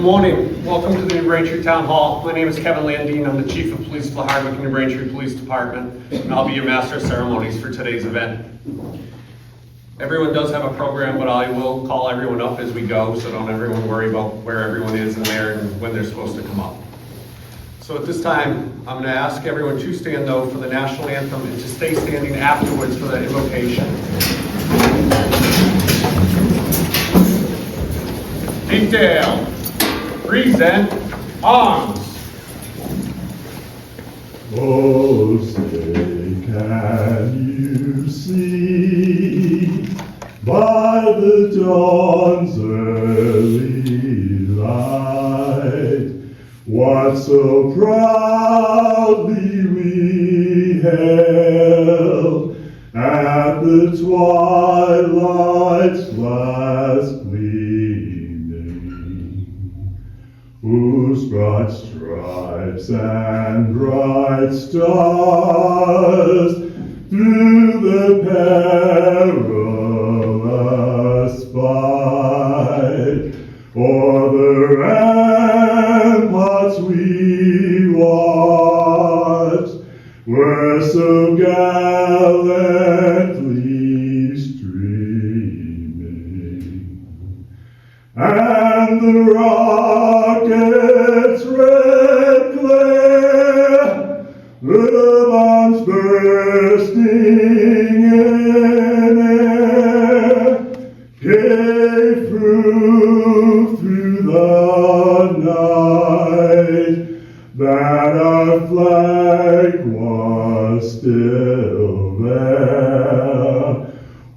morning. Welcome to the New Braintree Town Hall. My name is Kevin Landine. I'm the Chief of Police for the Hardwick and New Braintree Police Department, and I'll be your Master of Ceremonies for today's event. Everyone does have a program, but I will call everyone up as we go, so don't everyone worry about where everyone is and where and when they're supposed to come up. So at this time, I'm going to ask everyone to stand though for the national anthem and to stay standing afterwards for the invocation. Detail. Present arms. Oh, say, can you see by the dawn's early light what so proudly we hailed at the twilight's last gleaming, whose broad stripes and bright stars through the perilous fight o'er the ramparts we watched were so gallantly streaming, and the rocket's red glare, the bombs bursting in air, gave proof through the night that our flag was still there.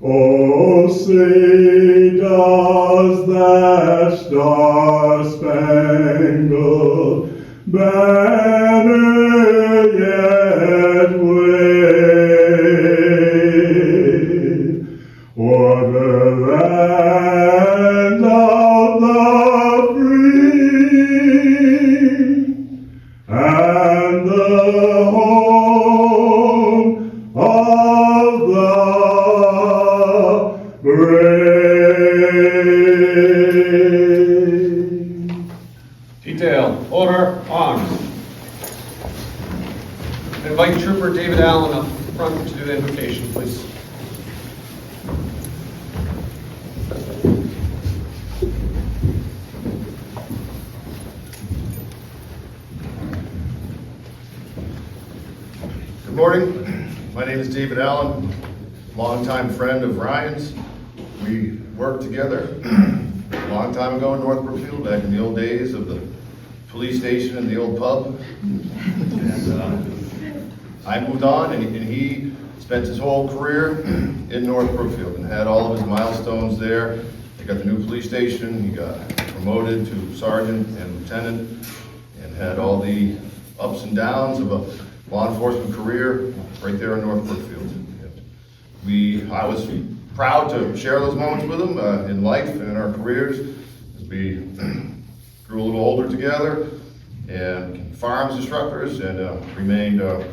Oh, say does that star-spangled banner yet wave o'er the land of the free and the home of the brave. Detail. Order. Arms. Invite Trooper David Allen up front to do the invocation, please. Good morning. My name is David Allen, longtime friend of Ryan's. We worked together a long time ago in North Brookfield, back in the old days of the police station and the old pub. And I moved on, and he spent his whole career in North Brookfield and had all of his milestones there. He got the new police station, he got promoted to sergeant and lieutenant, and had all the ups and downs of a law enforcement career right there in North Brookfield. I was proud to share those moments with him in life and in our careers as we grew a little older together and farms instructors and remained a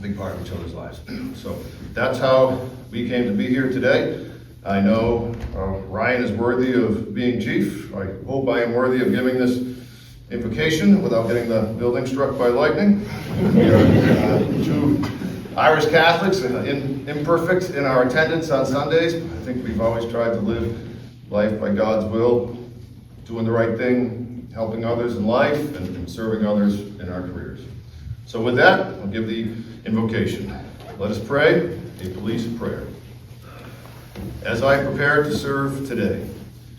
big part of each other's lives. So that's how we came to be here today. I know Ryan is worthy of being chief. I hope I am worthy of giving this invocation without getting the building struck by lightning. We are two Irish Catholics, imperfect in our attendance on Sundays. I think we've always tried to live life by God's will, doing the right thing, helping others in life, and serving others in our careers. So with that, I'll give the invocation. Let us pray a police prayer. As I prepare to serve today,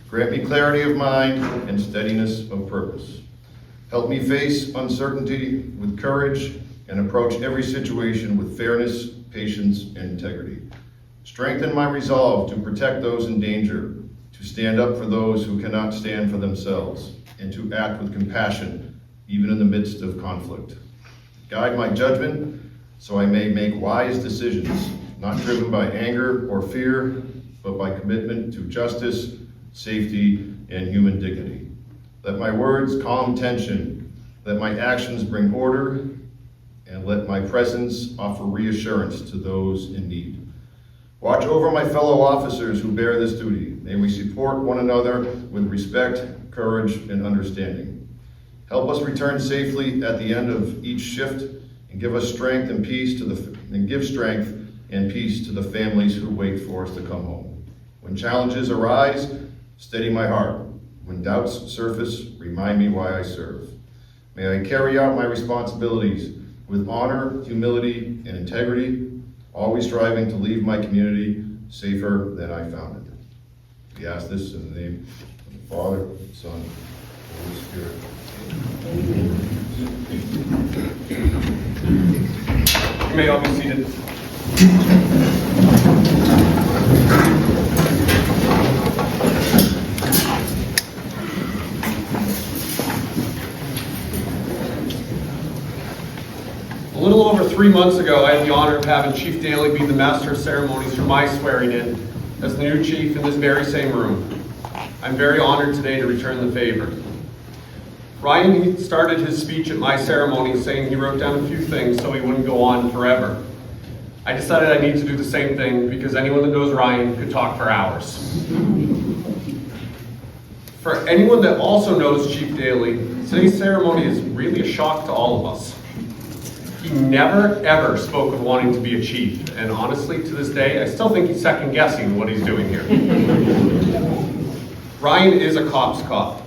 grant me clarity of mind and steadiness of purpose. Help me face uncertainty with courage and approach every situation with fairness, patience, and integrity. Strengthen my resolve to protect those in danger, to stand up for those who cannot stand for themselves, and to act with compassion, even in the midst of conflict. Guide my judgment so I may make wise decisions, not driven by anger or fear, but by commitment to justice, safety, and human dignity. Let my words calm tension, let my actions bring order, and let my presence offer reassurance to those in need. Watch over my fellow officers who bear this duty. May we support one another with respect, courage, and understanding. Help us return safely at the end of each shift and give us strength and peace give strength and peace to the families who wait for us to come home. When challenges arise, steady my heart. When doubts surface, remind me why I serve. May I carry out my responsibilities with honor, humility, and integrity, always striving to leave my community safer than I found it. We ask this in the name of the Father, Son, and Holy Spirit. You may all be seated. A little over 3 months ago, I had the honor of having Chief Daly be the Master of Ceremonies for my swearing in as the new chief in this very same room. I'm very honored today to return the favor. Ryan started his speech at my ceremony saying he wrote down a few things so he wouldn't go on forever. I decided I need to do the same thing because anyone that knows Ryan could talk for hours. For anyone that also knows Chief Daly, today's ceremony is really a shock to all of us. He never, ever spoke of wanting to be a chief, and honestly, to this day, I still think he's second-guessing what he's doing here. Ryan is a cop's cop.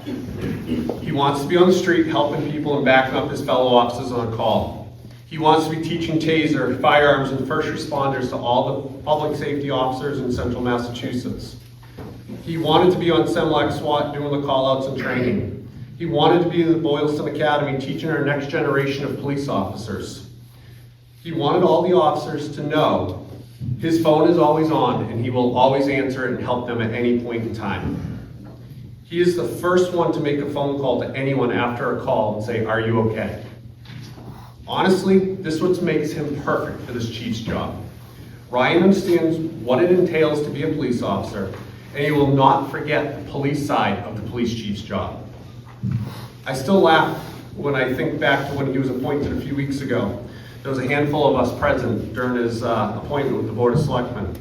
He wants to be on the street helping people and backing up his fellow officers on a call. He wants to be teaching taser, firearms, and first responders to all the public safety officers in central Massachusetts. He wanted to be on Semlac SWAT doing the call-outs and training. He wanted to be in the Boylston Academy teaching our next generation of police officers. He wanted all the officers to know his phone is always on and he will always answer it and help them at any point in time. He is the first one to make a phone call to anyone after a call and say, "Are you okay?" Honestly, this is what makes him perfect for this chief's job. Ryan understands what it entails to be a police officer, and he will not forget the police side of the police chief's job. I still laugh when I think back to when he was appointed a few weeks ago. There was a handful of us present during his appointment with the Board of Selectmen.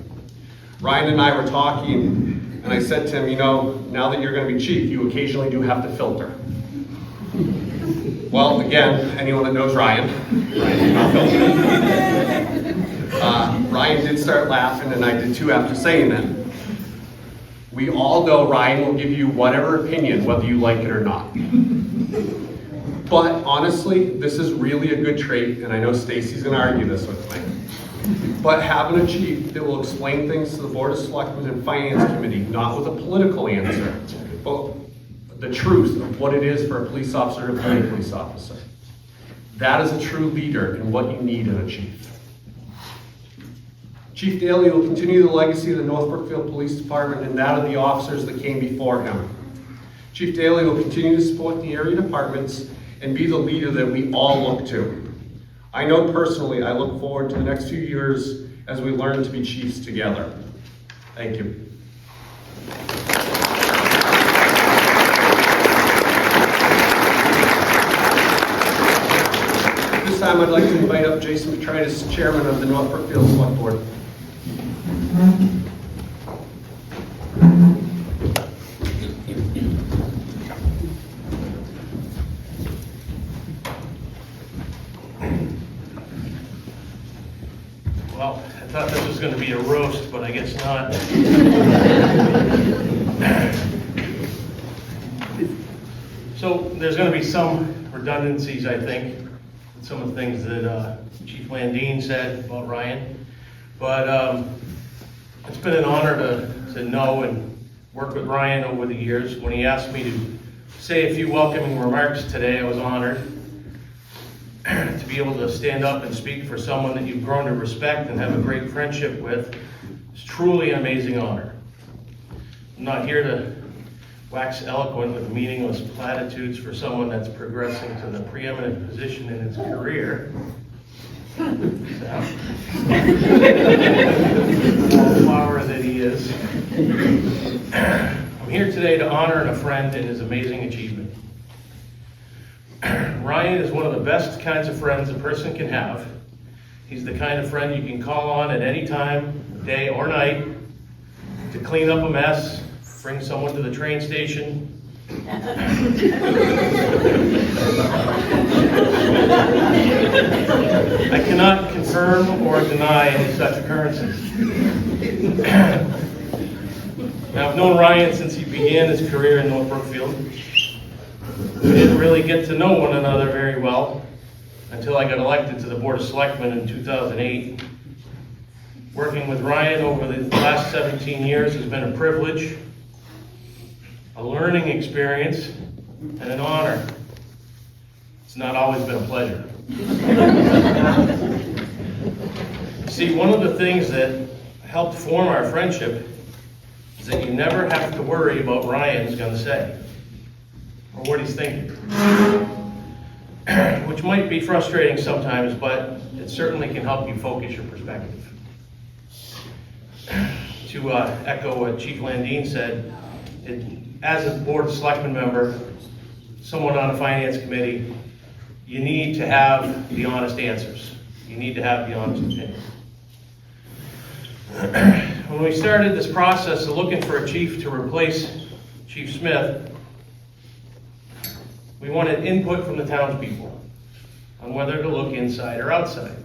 Ryan and I were talking, and I said to him, you know, now that you're going to be chief, you occasionally do have to filter. Well, again, anyone that knows Ryan did not filter. Ryan did start laughing, and I did too after saying that. We all know Ryan will give you whatever opinion, whether you like it or not. But honestly, this is really a good trait, and I know Stacy's going to argue this with me. But having a chief that will explain things to the Board of Selectmen and Finance Committee, not with a political answer, but the truth of what it is for a police officer to play a police officer. That is a true leader and what you need in a chief. Chief Daly will continue the legacy of the North Brookfield Police Department and that of the officers that came before him. Chief Daly will continue to support the area departments and be the leader that we all look to. I know personally I look forward to the next few years as we learn to be chiefs together. Thank you. At this time I'd like to invite up Jason Petritis, Chairman of the North Brookfield Select Board. Well, I thought this was going to be a roast, but I guess not. So there's going to be some redundancies, I think, with some of the things that Chief Landine said about Ryan. But it's been an honor to know and work with Ryan over the years. When he asked me to say a few welcoming remarks today, I was honored to be able to stand up and speak for someone that you've grown to respect and have a great friendship with. It's truly an amazing honor. I'm not here to wax eloquent with meaningless platitudes for someone that's progressing to the preeminent position in his career. Wallflower that he is. I'm here today to honor a friend in his amazing achievement. Ryan is one of the best kinds of friends a person can have. He's the kind of friend you can call on at any time, day or night, to clean up a mess, bring someone to the train station, I cannot confirm or deny any such occurrences. Now, I've known Ryan since he began his career in North Brookfield. We didn't really get to know one another very well until I got elected to the Board of Selectmen in 2008. Working with Ryan over the last 17 years has been a privilege, a learning experience, and an honor. It's not always been a pleasure. See, one of the things that helped form our friendship is that you never have to worry about what Ryan's going to say or what he's thinking, which might be frustrating sometimes, but it certainly can help you focus your perspective. To echo what Chief Landine said, as a Board of Selectmen member, someone on a finance committee, you need to have the honest answers. You need to have the honest opinion. When we started this process of looking for a chief to replace Chief Smith, we wanted input from the townspeople on whether to look inside or outside.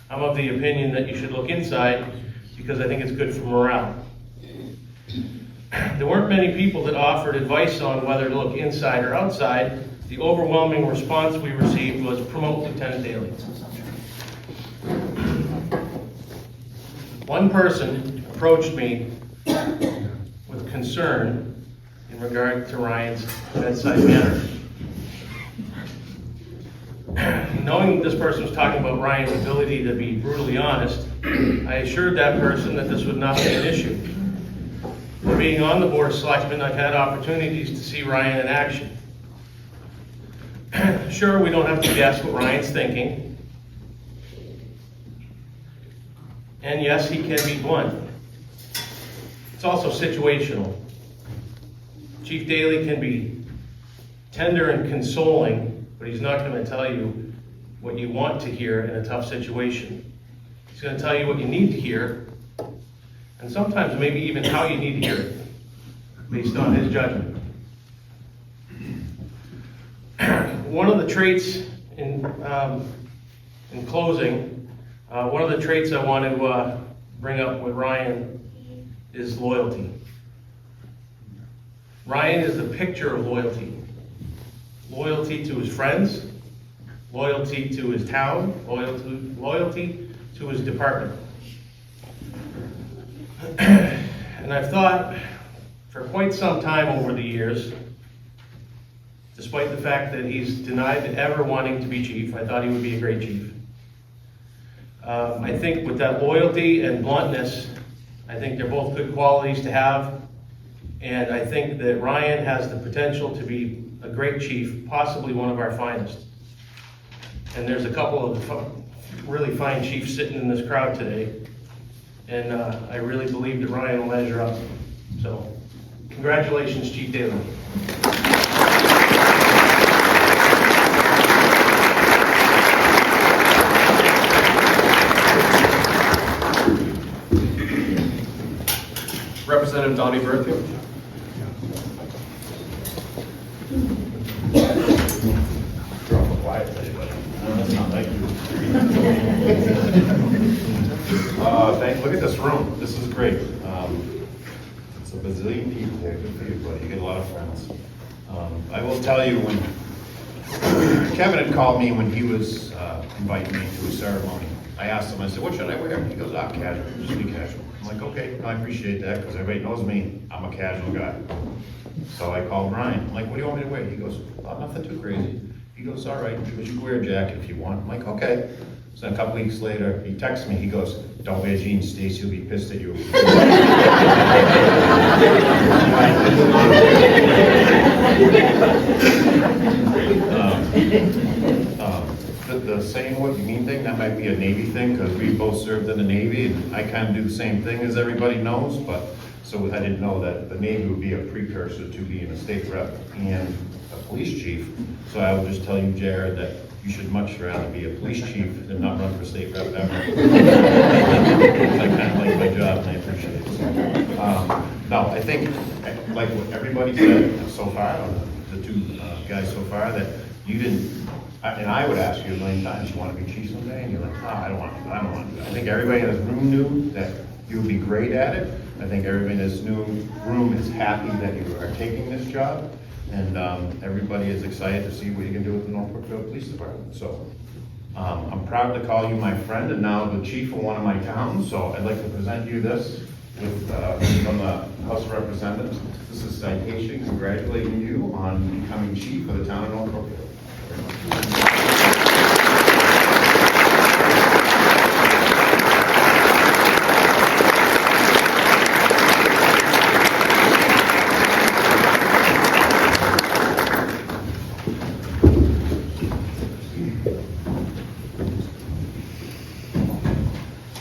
I'm of the opinion that you should look inside because I think it's good for morale. There weren't many people that offered advice on whether to look inside or outside. The overwhelming response we received was promote Lieutenant Daly. One person approached me with concern in regard to Ryan's bedside manner. Knowing this person was talking about Ryan's ability to be brutally honest, I assured that person that this would not be an issue. Being on the Board of Selectmen, I've had opportunities to see Ryan in action. Sure, we don't have to guess what Ryan's thinking. And yes, he can be blunt. It's also situational. Chief Daly can be tender and consoling, but he's not going to tell you what you want to hear in a tough situation. He's going to tell you what you need to hear, and sometimes maybe even how you need to hear it, based on his judgment. One of the traits in closing, one of the traits I want to bring up with Ryan is loyalty. Ryan is the picture of loyalty. Loyalty to his friends, loyalty to his town, loyalty to his department. And I've thought for quite some time over the years, despite the fact that he's denied ever wanting to be chief, I thought he would be a great chief. I think with that loyalty and bluntness, I think they're both good qualities to have. And I think that Ryan has the potential to be a great chief, possibly one of our finest. And there's a couple of really fine chiefs sitting in this crowd today. And I really believe that Ryan will measure up. So, congratulations, Chief Daly. Representative Donnie Berthium. Look at this room. This is great. It's a bazillion people here. Good for you, buddy. You get a lot of friends. I will tell you, when Kevin had called me when he was inviting me to a ceremony, I asked him, I said, what should I wear? He goes, casual. Just be casual. I'm like, okay, I appreciate that because everybody knows me. I'm a casual guy. So I called Ryan. I'm like, what do you want me to wear? He goes, nothing too crazy. He goes, all right, but you can wear a jacket if you want. I'm like, okay. So a couple weeks later, he texts me. He goes, don't wear jeans, Stacy will be pissed at you. The saying what you mean thing, that might be a Navy thing, because we both served in the Navy, and I kind of do the same thing as everybody knows, but so I didn't know that the Navy would be a precursor to being a state rep and a police chief. So I would just tell you, Jared, that you should much rather be a police chief than not run for state rep ever. I kind of like my job and I appreciate it. No, I think, like like what everybody said so far, the two guys so far, that you didn't, and I would ask you a million times, you want to be chief someday? And you're like, oh, I don't want to. I think everybody in this room knew that you would be great at it. I think everybody in this new room is happy that you are taking this job. And everybody is excited to see what you can do with the North Brookfield Police Department. So I'm proud to call you my friend and now the chief of one of my towns. So I'd like to present you this with, from the House of Representatives. This is a citation congratulating you on becoming chief of the town of North Brookfield.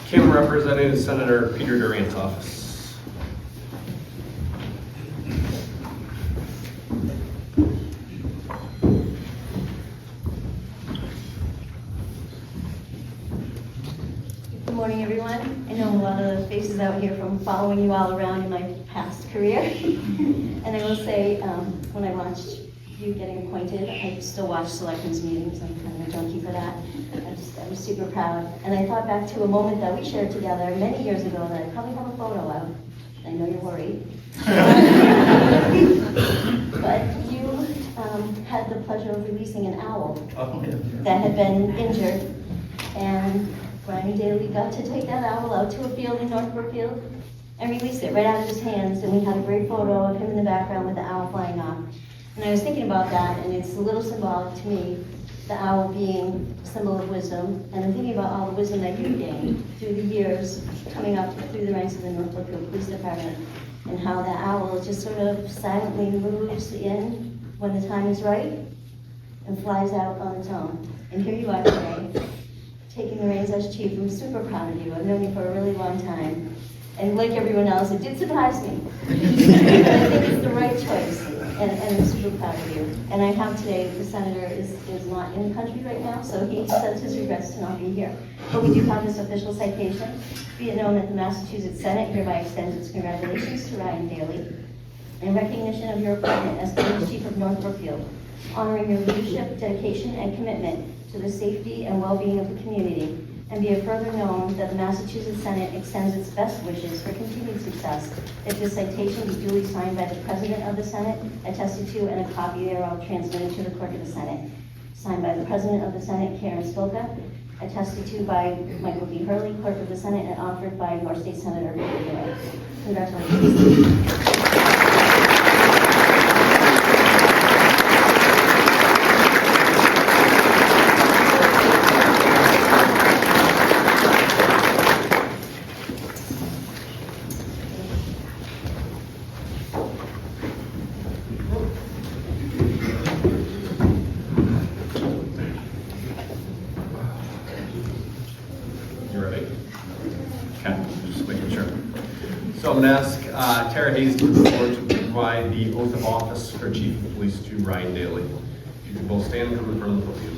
Kim representing Senator Peter Durant's office. Good morning, everyone. I know a lot of the faces out here from following you all around in my past career. And I will say, when I watched you getting appointed, I still watch selectmen's meetings. I'm kind of a junkie for that. I was super proud. And I thought back to a moment that we shared together many years ago that I probably have a photo of. I know you're worried. But you had the pleasure of releasing an owl that had been injured. And Brian Daly got to take that owl out to a field in North Brookfield and release it right out of his hands. And we had a great photo of him in the background with the owl flying off. And I was thinking about that, and it's a little symbolic to me, the owl being a symbol of wisdom. And I'm thinking about all the wisdom that you gained through the years coming up through the ranks of the North Brookfield Police Department, and how that owl just sort of silently moves in when the time is right and flies out on its own. And here you are today, taking the reins as chief. I'm super proud of you. I've known you for a really long time. And like everyone else, it did surprise me. But I think it's the right choice. And I'm super proud of you. And I have today, the senator is not in the country right now, so he sends his regrets to not be here. But we do have this official citation. Be it known that the Massachusetts Senate hereby extends its congratulations to Ryan Daly in recognition of your appointment as police chief of North Brookfield, honoring your leadership, dedication, and commitment to the safety and well-being of the community. And be it further known that the Massachusetts Senate extends its best wishes for continued success. That this citation be duly signed by the President of the Senate, attested to, and a copy thereof transmitted to the Clerk of the Senate. Signed by the President of the Senate, Karen Spilka, attested to by Michael D. Hurley, Clerk of the Senate, and offered by North State Senator Peter Durant. Congratulations. You ready? Okay, just making sure. So I'm going to ask Tara Hayes to come forward to provide the oath of office for Chief of Police to Ryan Daly. If you can both stand and come in front of the podium.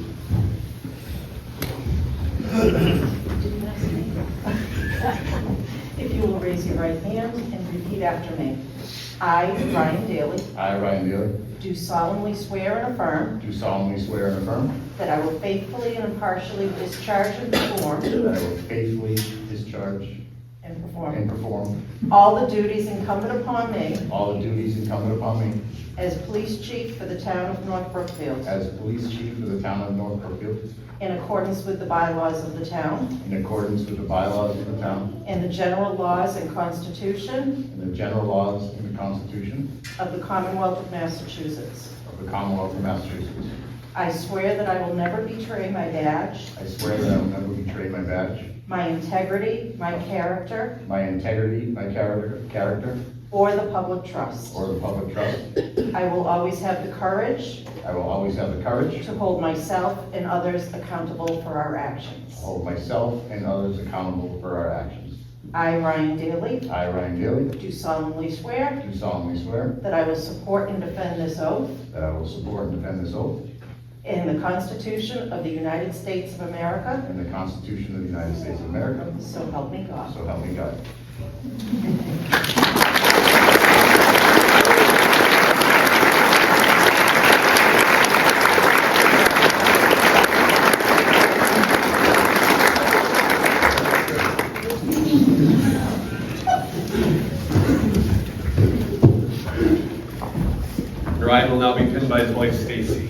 If you will raise your right hand and repeat after me. I, Ryan Daly, I, Ryan Daly, do solemnly swear and affirm do solemnly swear and affirm that I will faithfully and impartially discharge and perform that I will faithfully discharge and perform all the duties incumbent upon me all the duties incumbent upon me as police chief for the town of North Brookfield, as police chief of the town of North Brookfield, in accordance with the bylaws of the town in accordance with the bylaws of the town and the general laws and constitution and the general laws and the Constitution of the Commonwealth of Massachusetts. of the Commonwealth of Massachusetts. I swear that I will never betray my badge, I swear that I will never betray my badge, my integrity, my character, my integrity, my character, or the public trust. or the public trust. I will always have the courage I will always have the courage to hold myself and others accountable for our actions. to hold myself and others accountable for our actions. I, Ryan Daly, I, Ryan Daly, do solemnly swear do solemnly swear that I will support and defend this oath that I will support and defend this oath in the Constitution of the United States of America, and the Constitution of the United States of America, so help me God. so help me God. Ryan will now be pinned by his wife, Stacy.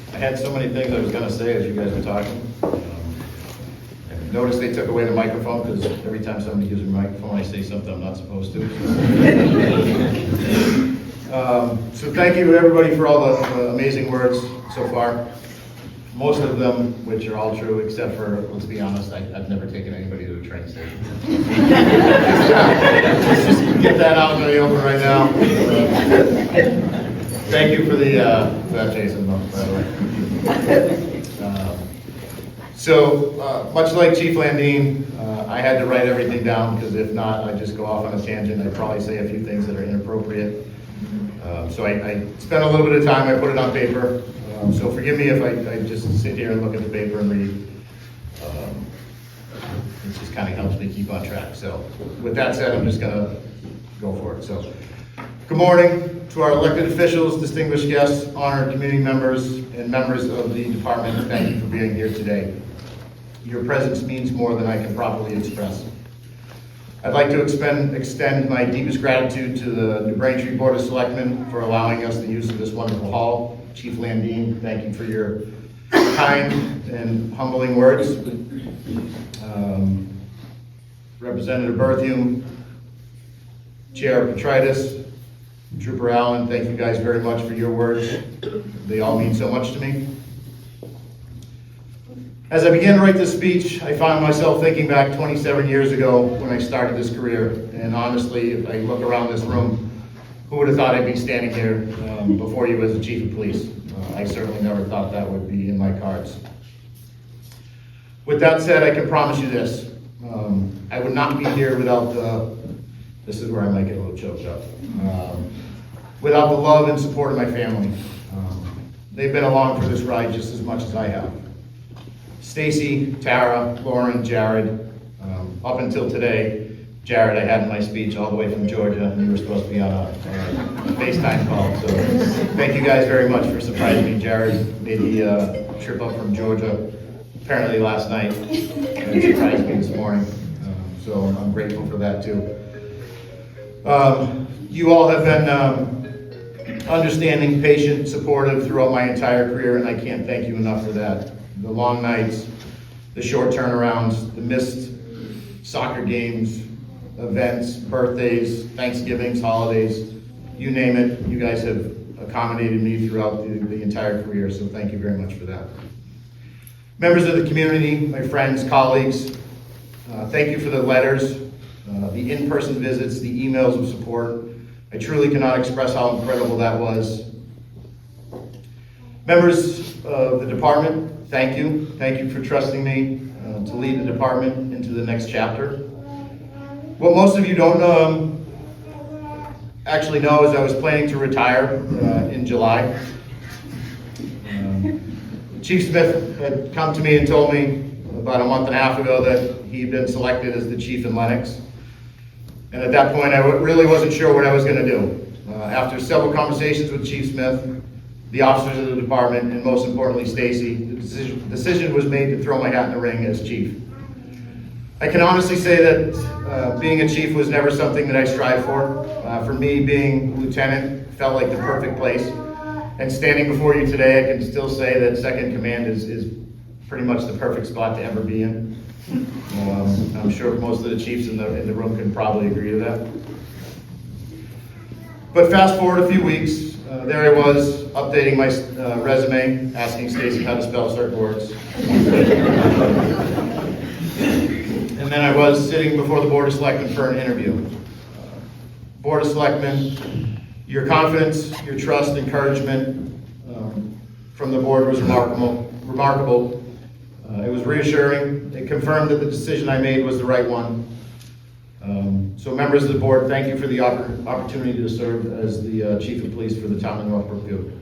I had so many things I was gonna say as you guys were talking. I noticed they took away the microphone, because every time somebody gives me a microphone, I say something I'm not supposed to. So thank you, everybody, for all the amazing words so far. Most of them, which are all true, except for, let's be honest, I've never taken anybody to a train station. Let's just get that out in the open right now. Thank you for that, Jason, by the way. Much like Chief Landine, I had to write everything down, because if not, I'd just go off on a tangent. I'd probably say a few things that are inappropriate. So I spent a little bit of time, I put it on paper. So forgive me if I just sit here and look at the paper and read. It just kind of helps me keep on track. So with that said, I'm just gonna go for it. So good morning to our elected officials, distinguished guests, honored community members, and members of the department. Thank you for being here today. Your presence means more than I can properly express. I'd like to extend my deepest gratitude to the New Braintree Board of Selectmen for allowing us the use of this wonderful hall. Chief Landine, thank you for your kind and humbling words. Representative Berthium, Chair Petritis, Trooper Allen, thank you guys very much for your words. They all mean so much to me. As I began to write this speech, I found myself thinking back 27 years ago when I started this career. And honestly, if I look around this room, who would have thought I'd be standing here before you as the Chief of Police? I certainly never thought that would be in my cards. With that said, I can promise you this. I would not be here without this is where I might get a little choked up, without the love and support of my family. They've been along for this ride just as much as I have. Stacy, Tara, Lauren, Jared, up until today, Jared, I had in my speech all the way from Georgia, and you were supposed to be on a FaceTime call, so thank you guys very much for surprising me. Jared made the trip up from Georgia, apparently last night, and surprised me this morning, so I'm grateful for that too. You all have been understanding, patient, supportive throughout my entire career, and I can't thank you enough for that. The long nights, the short turnarounds, the missed soccer games, events, birthdays, Thanksgivings, holidays, you name it, you guys have accommodated me throughout the entire career, so thank you very much for that. Members of the community, my friends, colleagues, thank you for the letters, the in-person visits, the emails of support. I truly cannot express how incredible that was. Members of the department, thank you. Thank you for trusting me to lead the department into the next chapter. What most of you don't actually know is I was planning to retire in July. Chief Smith had come to me and told me about a month and a half ago that he'd been selected as the chief in Lenox. And at that point, I really wasn't sure what I was going to do. After several conversations with Chief Smith, the officers of the department, and most importantly, Stacy, the decision was made to throw my hat in the ring as chief. I can honestly say that being a chief was never something that I strived for. For me, being lieutenant felt like the perfect place. And standing before you today, I can still say that second command is pretty much the perfect spot to ever be in. I'm sure most of the chiefs in the room can probably agree to that. But fast forward a few weeks, there I was updating my resume, asking Stacy how to spell certain words. And then I was sitting before the Board of Selectmen for an interview. Board of Selectmen, your confidence, your trust, encouragement from the board was remarkable. It was reassuring. It confirmed that the decision I made was the right one. So members of the board, thank you for the opportunity to serve as the chief of police for the town of North Brookfield.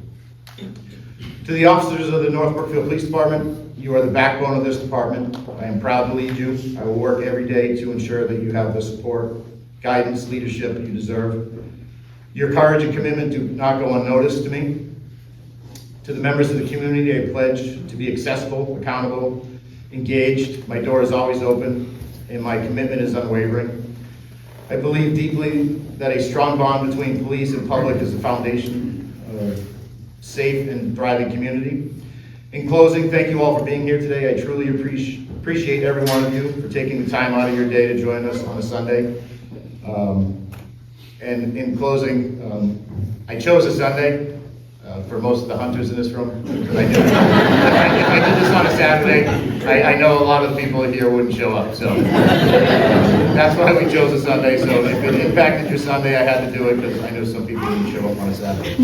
To the officers of the North Brookfield Police Department, you are the backbone of this department. I am proud to lead you. I will work every day to ensure that you have the support, guidance, leadership you deserve. Your courage and commitment do not go unnoticed to me. To the members of the community, I pledge to be accessible, accountable, engaged. My door is always open, and my commitment is unwavering. I believe deeply that a strong bond between police and public is the foundation of a safe and thriving community. In closing, thank you all for being here today. I truly appreciate every one of you for taking the time out of your day to join us on a Sunday. And in closing, I chose a Sunday for most of the hunters in this room. Because if I did this on a Saturday, I know a lot of the people here wouldn't show up. So that's why we chose a Sunday. So if it impacted your Sunday, I had to do it because I knew some people wouldn't show up on a Saturday.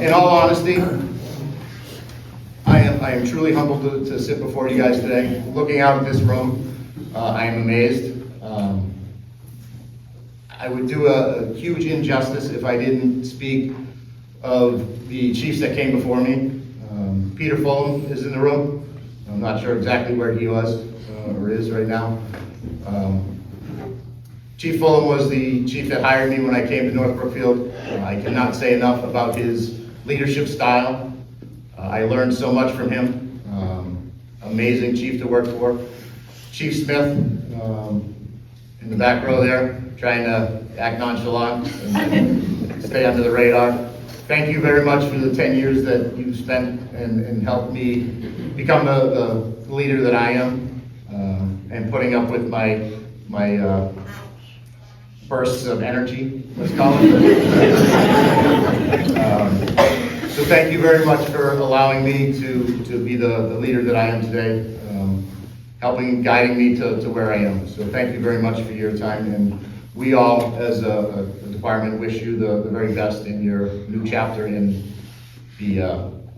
In all honesty, I am truly humbled to sit before you guys today. Looking out at this room, I am amazed. I would do a huge injustice if I didn't speak of the chiefs that came before me. Peter Fulham is in the room. I'm not sure exactly where he was or is right now. Chief Fulham was the chief that hired me when I came to North Brookfield. I cannot say enough about his leadership style. I learned so much from him. Amazing chief to work for. Chief Smith, in the back row there, trying to act nonchalant and stay under the radar. Thank you very much for the 10 years that you spent and helped me become the leader that I am, and putting up with my bursts of energy, let's call it. So thank you very much for allowing me to be the leader that I am today, helping and guiding me to where I am. So thank you very much for your time, and we all, as a department, wish you the very best in your new chapter in the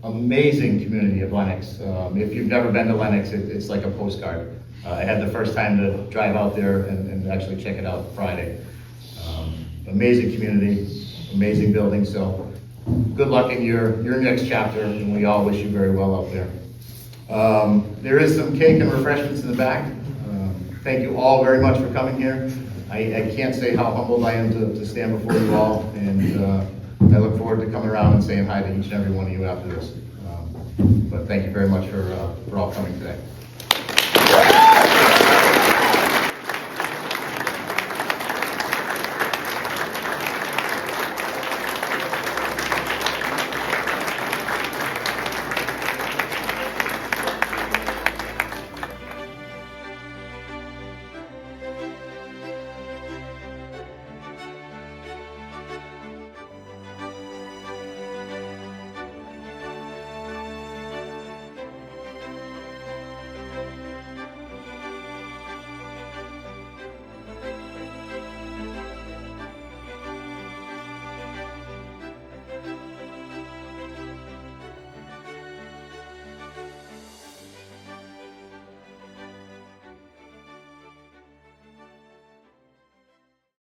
amazing community of Lenox. If you've never been to Lenox, it's like a postcard. I had the first time to drive out there and actually check it out Friday. Amazing community, amazing building, so good luck in your next chapter, and we all wish you very well out there. There is some cake and refreshments in the back. Thank you all very much for coming here. I can't say how humbled I am to stand before you all, and I look forward to coming around and saying hi to each and every one of you after this. But thank you very much for all coming today.